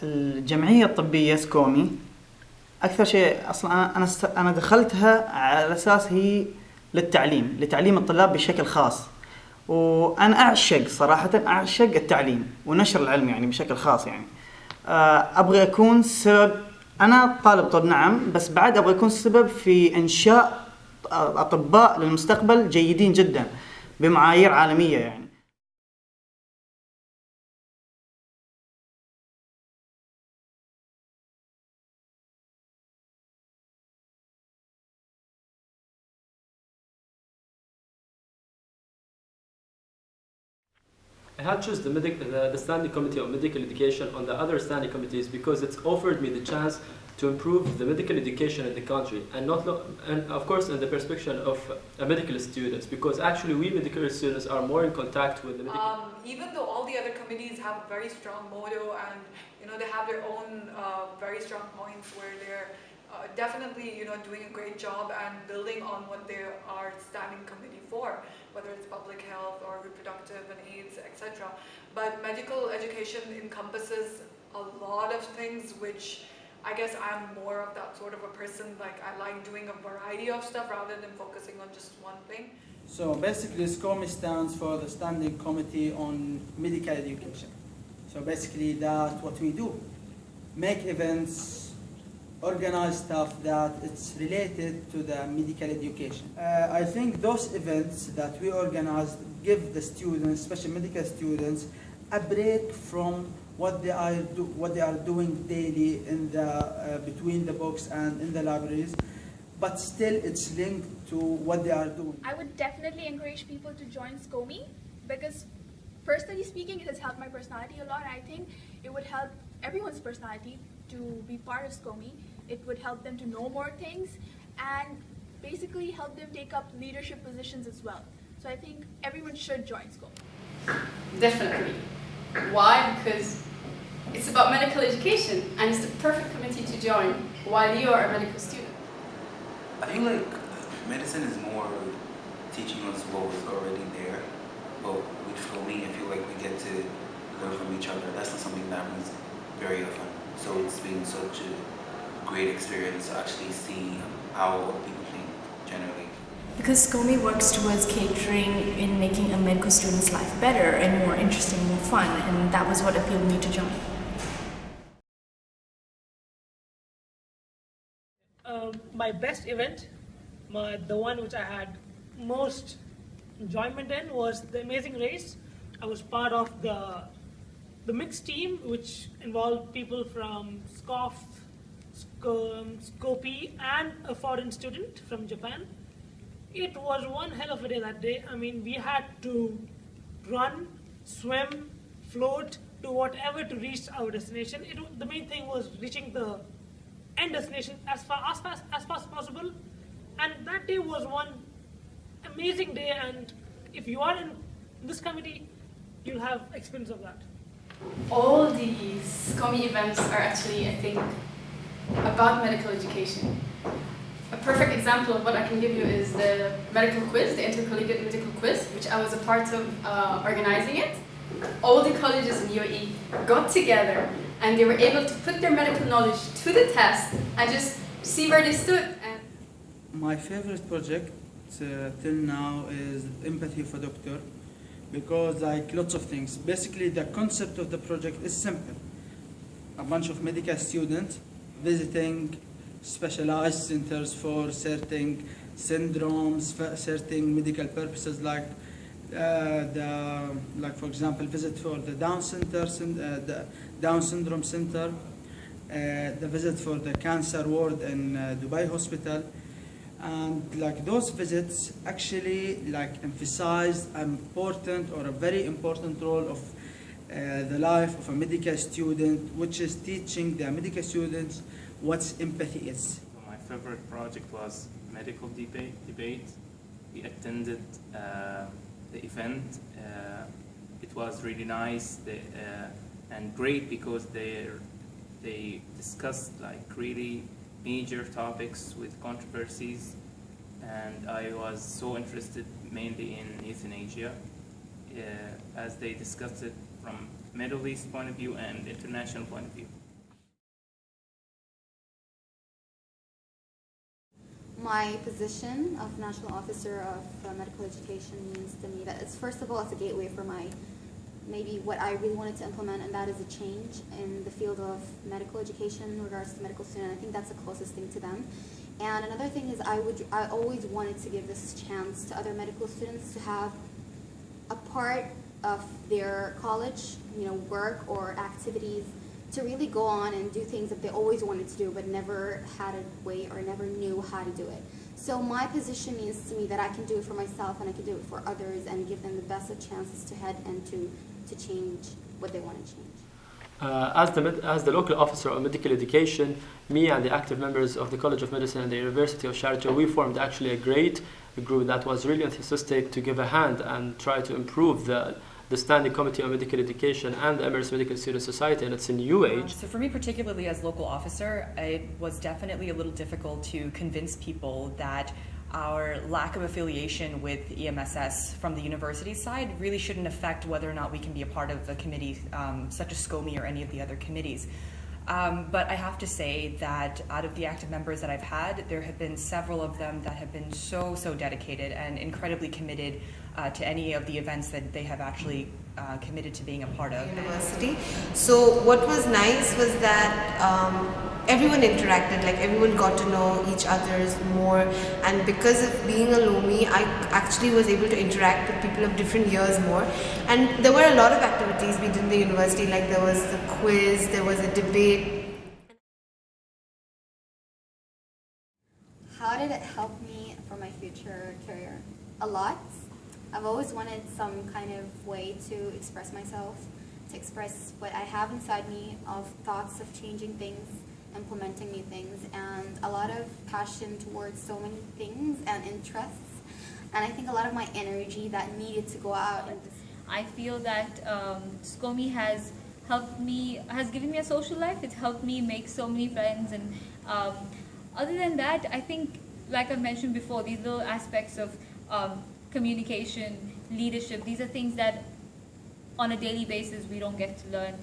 فالجمعية الطبية سكومي أكثر شيء أصلاً أنا دخلتها على أساس هي لتعليم الطلاب بشكل خاص، وأنا أعشق التعليم ونشر العلم يعني بشكل خاص يعني. أبغى أكون سبب، أنا طالب طب نعم، بس بعد أبغى أكون سبب في إنشاء أطباء للمستقبل جيدين جدا بمعايير عالمية يعني. I had chosen the Standing Committee on Medical Education on the other standing committees because it's offered me the chance to improve the medical education in the country, and of course in the perspective of medical students, because actually we medical students are more in contact with the medical. Even though all the other committees have a very strong motto and they have their own very strong points where they're definitely doing a great job and building on what they are standing committee for, whether it's public health or reproductive and AIDS, etc. But medical education encompasses a lot of things, which I guess I'm more of that sort of a person, like I like doing a variety of stuff rather than focusing on just one thing. So basically SCOME stands for the Standing Committee on Medical Education. So basically that's what we do. Make events, organize stuff that it's related to the medical education. I think those events that we organize give the students, especially medical students, a break from what they are doing daily in the between the books and in the libraries, but still it's linked to what they are doing. I would definitely encourage people to join SCOME because, personally speaking, it has helped my personality a lot. And I think it would help everyone's personality to be part of SCOME. It would help them to know more things and basically help them take up leadership positions as well. So I think everyone should join SCOME. Definitely. Why? Because it's about medical education and it's the perfect committee to join while you are a medical student. I feel like medicine is more teaching us what was already there, but for me, I feel like we get to learn from each other. That's not something that happens very often. So it's been such a great experience to actually see how other people think generally. Because SCOME works towards catering in making a medical student's life better and more interesting, more fun, and that was what appealed me to join. My best event, the one which I had most enjoyment in, was the Amazing Race. I was part of the mixed team, which involved people from SCOPE and a foreign student from Japan. It was one hell of a day that day. I mean, we had to run, swim, float, do whatever to reach our destination. The main thing was reaching the end destination as fast as possible. And that day was one amazing day. And if you are in this committee, you'll have experience of that. All these SCOME events are actually, I think, about medical education. A perfect example of what I can give you is the medical quiz, the intercollegiate medical quiz, which I was a part of organizing it. All the colleges in UAE got together and they were able to put their medical knowledge to the test and just see where they stood. And my favorite project till now is Empathy for Doctor, because like lots of things. Basically the concept of the project is simple. A bunch of medical students visiting specialized centers for certain syndromes, for certain medical purposes, like for example, visit for the Down syndrome center, the visit for the cancer ward in Dubai hospital, and like those visits actually like emphasize an important or a very important role of the life of a medical student, which is teaching the medical students what empathy is. My favorite project was medical debate. We attended the event. It was really nice and great because they discussed like really major topics with controversies, and I was so interested mainly in euthanasia as they discussed it from Middle East point of view and international point of view. My position of National Officer of Medical Education means to me that it's, first of all, it's a gateway for maybe what I really wanted to implement, and that is a change in the field of medical education in regards to medical students. I think that's the closest thing to them. And another thing is I always wanted to give this chance to other medical students to have a part of their college, work or activities, to really go on and do things that they always wanted to do but never had a way or never knew how to do it. So my position means to me that I can do it for myself and I can do it for others and give them the best of chances to head and to change what they want to change. As the local officer of medical education, me and the active members of the College of Medicine and the University of Sharjah, we formed actually a great group that was really enthusiastic to give a hand and try to improve the Standing Committee on Medical Education and the Emirates Medical Student Society, and it's a new age. So for me, particularly as local officer, it was definitely a little difficult to convince people that our lack of affiliation with EMSS from the university side really shouldn't affect whether or not we can be a part of a committee such as SCOME or any of the other committees. But I have to say that out of the active members that I've had, there have been several of them that have been so dedicated and incredibly committed to any of the events that they have actually committed to being a part of. University. So what was nice was that everyone interacted, like everyone got to know each other's more, and because of being a Lomi, I actually was able to interact with people of different years more. And there were a lot of activities we did in the university, like there was the quiz, there was a debate. How did it help me for my future career? A lot. I've always wanted some kind of way to express myself, to express what I have inside me of thoughts of changing things, implementing new things, and a lot of passion towards so many things and interests. And I think a lot of my energy that needed to go out. I feel that SCOME has given me a social life. It's helped me make so many friends, and other than that, I think, like I mentioned before, these little aspects of communication, leadership, these are things that on a daily basis we don't get to learn,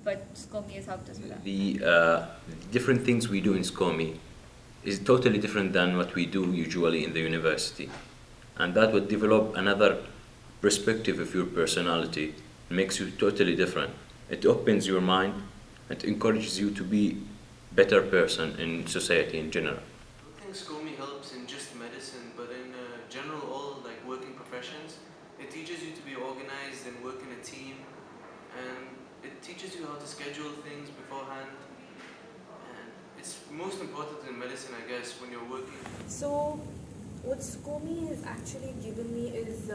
but SCOME has helped us with that. The different things we do in SCOME is totally different than what we do usually in the university, and that would develop another perspective of your personality. It makes you totally different. It opens your mind and encourages you to be a better person in society in general. I think SCOME helps in just medicine, but in general, all like working professions, it teaches you to be organized and work in a team, and it teaches you how to schedule things beforehand, and it's most important in medicine, I guess, when you're working. So what SCOME has actually given me is,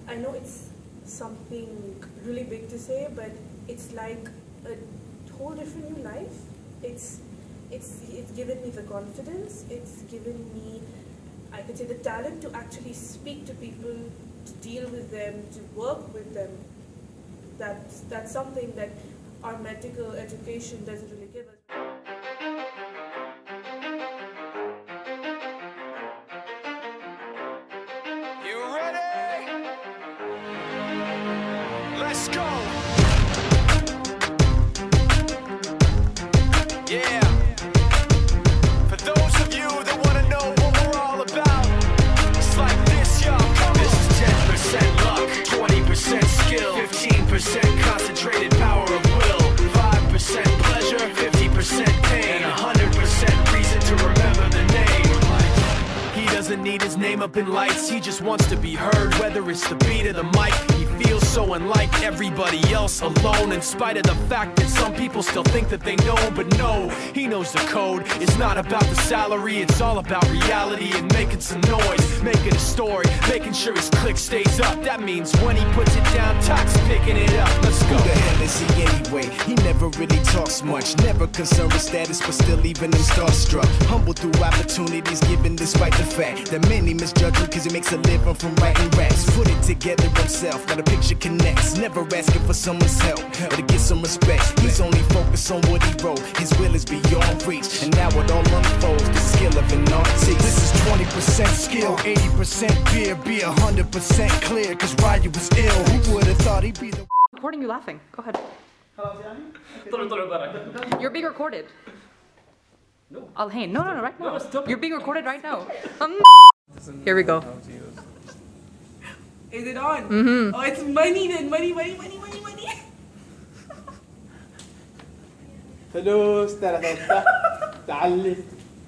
I know it's something really big to say, but it's like a whole different new life. It's given me the confidence, it's given me, I could say, the talent to actually speak to people, to deal with them, to work with them. That's something that our medical education doesn't really give us. You ready? Let's go! Yeah. For those of you that want to know what we're all about, it's like this, y'all. This is 10% luck, 20% skill, 15% concentrated power of will, 5% pleasure, 50% pain, and 100% reason to remember the name. He doesn't need his name up in lights, he just wants to be heard, whether it's the beat of the mic. He feels so unlike everybody else, alone, in spite of the fact that some people still think that they know him, but no, he knows the code. It's not about the salary, it's all about reality and making some noise, making a story, making sure his click stays up. That means when he puts it down, Tox picking it up. Let's go. Who the hell is he anyway? He never really talks much, never concerned with status, but still even him starstruck. Humble through opportunities given despite the fact that many misjudge him cause he makes a living from writing raps. Put it together himself, not a picture connects. Never asking for someone's help or to get some respect. He's only focused on what he wrote. His will is beyond reach, and now it all unfolds. The skill of an artist. This is 20% skill, 80% beer, be 100% clear. Cause Ryu was ill. Who would have thought he'd be the Recording you laughing. Go ahead. You're being recorded. No. Al-Hain. No, right now. You're being recorded right now. Here we go. Is it on? Mm-hmm. Oh, it's money then. Money. فلوس ترى تعلي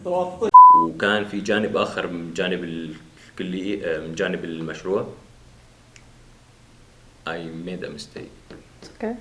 توطي. وكان في جانب آخر من جانب الكلية، من جانب المشروع. I made a mistake. Okay.